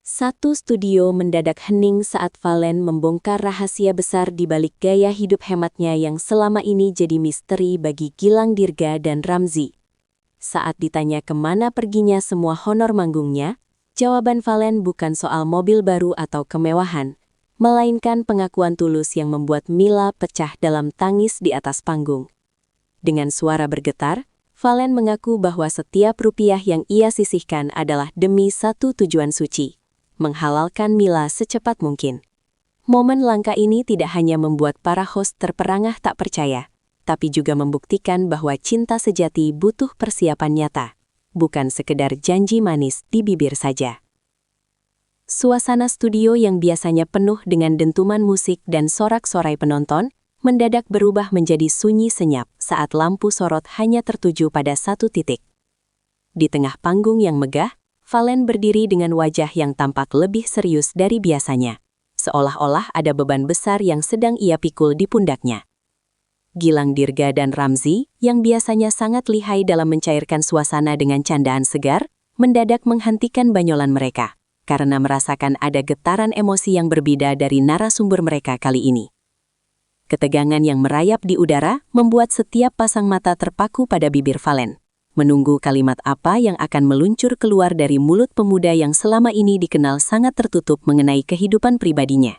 Satu studio mendadak hening saat Valen membongkar rahasia besar di balik gaya hidup hematnya yang selama ini jadi misteri bagi Gilang Dirga dan Ramzy. Saat ditanya kemana perginya semua honor manggungnya, jawaban Valen bukan soal mobil baru atau kemewahan, melainkan pengakuan tulus yang membuat Mila pecah dalam tangis di atas panggung. Dengan suara bergetar, Valen mengaku bahwa setiap rupiah yang ia sisihkan adalah demi satu tujuan suci: menghalalkan Mila secepat mungkin. Momen langka ini tidak hanya membuat para host terperangah tak percaya, tapi juga membuktikan bahwa cinta sejati butuh persiapan nyata, bukan sekedar janji manis di bibir saja. Suasana studio yang biasanya penuh dengan dentuman musik dan sorak-sorai penonton, mendadak berubah menjadi sunyi senyap saat lampu sorot hanya tertuju pada satu titik. Di tengah panggung yang megah, Valen berdiri dengan wajah yang tampak lebih serius dari biasanya, seolah-olah ada beban besar yang sedang ia pikul di pundaknya. Gilang Dirga dan Ramzy, yang biasanya sangat lihai dalam mencairkan suasana dengan candaan segar, mendadak menghentikan banyolan mereka, karena merasakan ada getaran emosi yang berbeda dari narasumber mereka kali ini. Ketegangan yang merayap di udara membuat setiap pasang mata terpaku pada bibir Valen, menunggu kalimat apa yang akan meluncur keluar dari mulut pemuda yang selama ini dikenal sangat tertutup mengenai kehidupan pribadinya.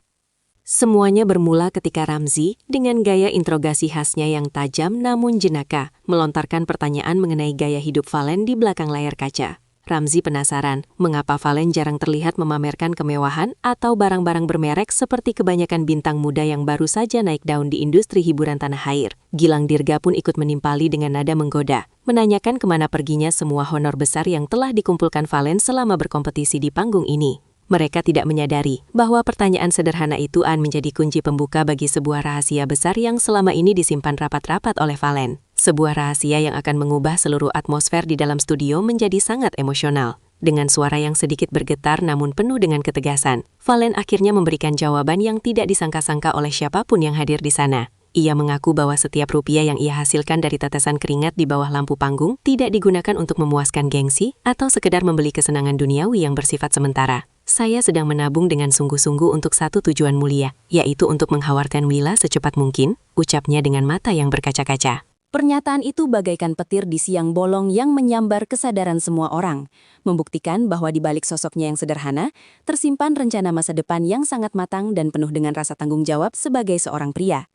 Semuanya bermula ketika Ramzy, dengan gaya interogasi khasnya yang tajam namun jenaka, melontarkan pertanyaan mengenai gaya hidup Valen di belakang layar kaca. Ramzy penasaran mengapa Valen jarang terlihat memamerkan kemewahan atau barang-barang bermerek seperti kebanyakan bintang muda yang baru saja naik daun di industri hiburan tanah air. Gilang Dirga pun ikut menimpali dengan nada menggoda, menanyakan kemana perginya semua honor besar yang telah dikumpulkan Valen selama berkompetisi di panggung ini. Mereka tidak menyadari bahwa pertanyaan sederhana itu menjadi kunci pembuka bagi sebuah rahasia besar yang selama ini disimpan rapat-rapat oleh Valen. Sebuah rahasia yang akan mengubah seluruh atmosfer di dalam studio menjadi sangat emosional. Dengan suara yang sedikit bergetar namun penuh dengan ketegasan, Valen akhirnya memberikan jawaban yang tidak disangka-sangka oleh siapapun yang hadir di sana. Ia mengaku bahwa setiap rupiah yang ia hasilkan dari tetesan keringat di bawah lampu panggung tidak digunakan untuk memuaskan gengsi atau sekedar membeli kesenangan duniawi yang bersifat sementara. Saya sedang menabung dengan sungguh-sungguh untuk satu tujuan mulia, yaitu untuk menghawarkan Mila secepat mungkin, ucapnya dengan mata yang berkaca-kaca. Pernyataan itu bagaikan petir di siang bolong yang menyambar kesadaran semua orang, membuktikan bahwa di balik sosoknya yang sederhana, tersimpan rencana masa depan yang sangat matang dan penuh dengan rasa tanggung jawab sebagai seorang pria.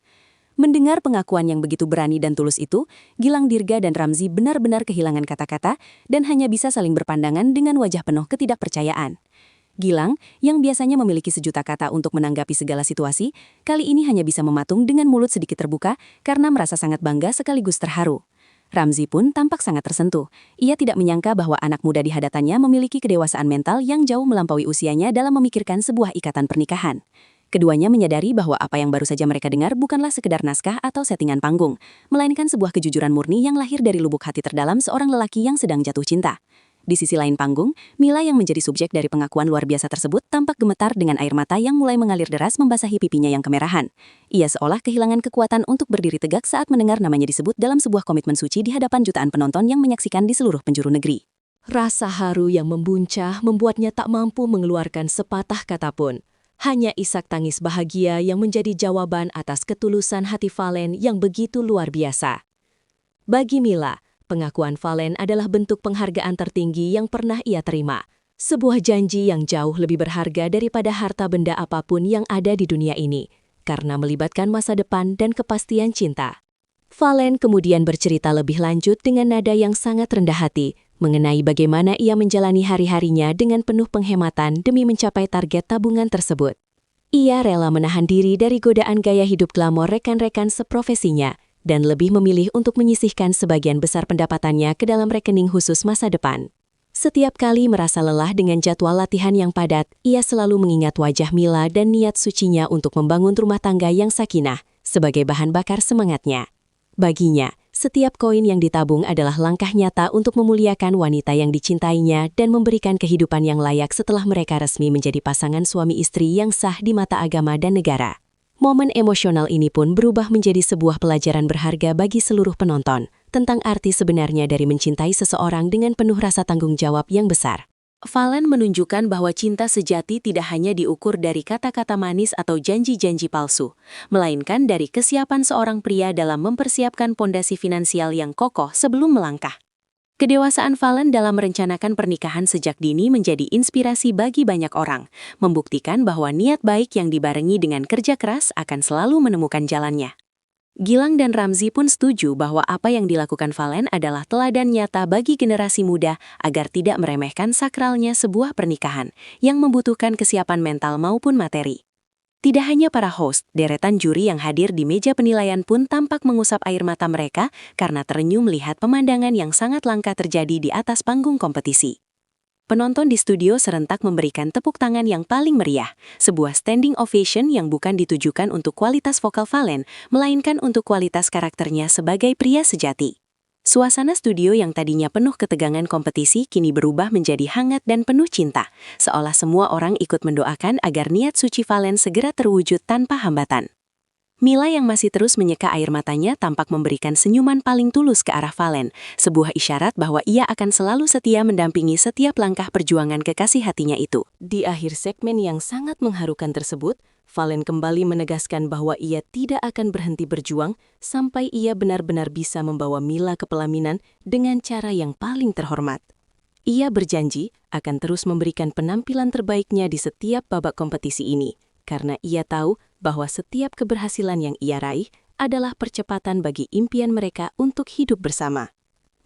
Mendengar pengakuan yang begitu berani dan tulus itu, Gilang Dirga dan Ramzy benar-benar kehilangan kata-kata dan hanya bisa saling berpandangan dengan wajah penuh ketidakpercayaan. Gilang, yang biasanya memiliki sejuta kata untuk menanggapi segala situasi, kali ini hanya bisa mematung dengan mulut sedikit terbuka karena merasa sangat bangga sekaligus terharu. Ramzy pun tampak sangat tersentuh. Ia tidak menyangka bahwa anak muda di hadapannya memiliki kedewasaan mental yang jauh melampaui usianya dalam memikirkan sebuah ikatan pernikahan. Keduanya menyadari bahwa apa yang baru saja mereka dengar bukanlah sekedar naskah atau settingan panggung, melainkan sebuah kejujuran murni yang lahir dari lubuk hati terdalam seorang lelaki yang sedang jatuh cinta. Di sisi lain panggung, Mila yang menjadi subjek dari pengakuan luar biasa tersebut tampak gemetar dengan air mata yang mulai mengalir deras membasahi pipinya yang kemerahan. Ia seolah kehilangan kekuatan untuk berdiri tegak saat mendengar namanya disebut dalam sebuah komitmen suci di hadapan jutaan penonton yang menyaksikan di seluruh penjuru negeri. Rasa haru yang membuncah membuatnya tak mampu mengeluarkan sepatah kata pun. Hanya isak tangis bahagia yang menjadi jawaban atas ketulusan hati Valen yang begitu luar biasa. Bagi Mila, pengakuan Valen adalah bentuk penghargaan tertinggi yang pernah ia terima. Sebuah janji yang jauh lebih berharga daripada harta benda apapun yang ada di dunia ini, karena melibatkan masa depan dan kepastian cinta. Valen kemudian bercerita lebih lanjut dengan nada yang sangat rendah hati, mengenai bagaimana ia menjalani hari-harinya dengan penuh penghematan demi mencapai target tabungan tersebut. Ia rela menahan diri dari godaan gaya hidup glamor rekan-rekan seprofesinya, dan lebih memilih untuk menyisihkan sebagian besar pendapatannya ke dalam rekening khusus masa depan. Setiap kali merasa lelah dengan jadwal latihan yang padat, ia selalu mengingat wajah Mila dan niat sucinya untuk membangun rumah tangga yang sakinah sebagai bahan bakar semangatnya. Baginya, setiap koin yang ditabung adalah langkah nyata untuk memuliakan wanita yang dicintainya dan memberikan kehidupan yang layak setelah mereka resmi menjadi pasangan suami istri yang sah di mata agama dan negara. Momen emosional ini pun berubah menjadi sebuah pelajaran berharga bagi seluruh penonton tentang arti sebenarnya dari mencintai seseorang dengan penuh rasa tanggung jawab yang besar. Valen menunjukkan bahwa cinta sejati tidak hanya diukur dari kata-kata manis atau janji-janji palsu, melainkan dari kesiapan seorang pria dalam mempersiapkan pondasi finansial yang kokoh sebelum melangkah. Kedewasaan Valen dalam merencanakan pernikahan sejak dini menjadi inspirasi bagi banyak orang, membuktikan bahwa niat baik yang dibarengi dengan kerja keras akan selalu menemukan jalannya. Gilang dan Ramzi pun setuju bahwa apa yang dilakukan Valen adalah teladan nyata bagi generasi muda agar tidak meremehkan sakralnya sebuah pernikahan yang membutuhkan kesiapan mental maupun materi. Tidak hanya para host, deretan juri yang hadir di meja penilaian pun tampak mengusap air mata mereka karena terenyuh melihat pemandangan yang sangat langka terjadi di atas panggung kompetisi. Penonton di studio serentak memberikan tepuk tangan yang paling meriah, sebuah standing ovation yang bukan ditujukan untuk kualitas vokal Valen, melainkan untuk kualitas karakternya sebagai pria sejati. Suasana studio yang tadinya penuh ketegangan kompetisi kini berubah menjadi hangat dan penuh cinta, seolah semua orang ikut mendoakan agar niat suci Valen segera terwujud tanpa hambatan. Mila yang masih terus menyeka air matanya tampak memberikan senyuman paling tulus ke arah Valen, sebuah isyarat bahwa ia akan selalu setia mendampingi setiap langkah perjuangan kekasih hatinya itu. Di akhir segmen yang sangat mengharukan tersebut, Valen kembali menegaskan bahwa ia tidak akan berhenti berjuang sampai ia benar-benar bisa membawa Mila ke pelaminan dengan cara yang paling terhormat. Ia berjanji akan terus memberikan penampilan terbaiknya di setiap babak kompetisi ini, karena ia tahu bahwa setiap keberhasilan yang ia raih adalah percepatan bagi impian mereka untuk hidup bersama.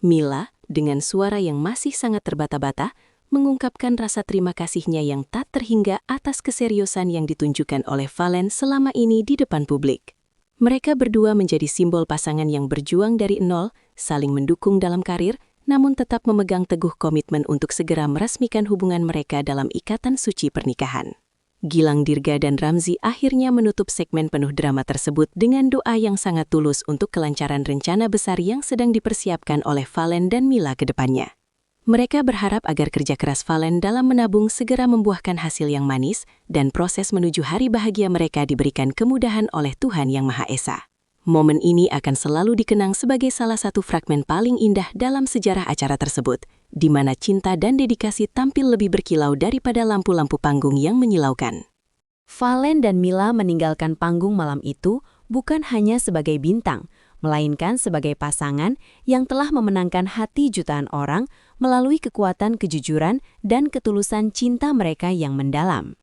Mila, dengan suara yang masih sangat terbata-bata, mengungkapkan rasa terima kasihnya yang tak terhingga atas keseriusan yang ditunjukkan oleh Valen selama ini di depan publik. Mereka berdua menjadi simbol pasangan yang berjuang dari nol, saling mendukung dalam karir, namun tetap memegang teguh komitmen untuk segera meresmikan hubungan mereka dalam ikatan suci pernikahan. Gilang Dirga dan Ramzi akhirnya menutup segmen penuh drama tersebut dengan doa yang sangat tulus untuk kelancaran rencana besar yang sedang dipersiapkan oleh Valen dan Mila ke depannya. Mereka berharap agar kerja keras Valen dalam menabung segera membuahkan hasil yang manis dan proses menuju hari bahagia mereka diberikan kemudahan oleh Tuhan Yang Maha Esa. Momen ini akan selalu dikenang sebagai salah satu fragmen paling indah dalam sejarah acara tersebut, di mana cinta dan dedikasi tampil lebih berkilau daripada lampu-lampu panggung yang menyilaukan. Valen dan Mila meninggalkan panggung malam itu bukan hanya sebagai bintang, melainkan sebagai pasangan yang telah memenangkan hati jutaan orang melalui kekuatan kejujuran dan ketulusan cinta mereka yang mendalam.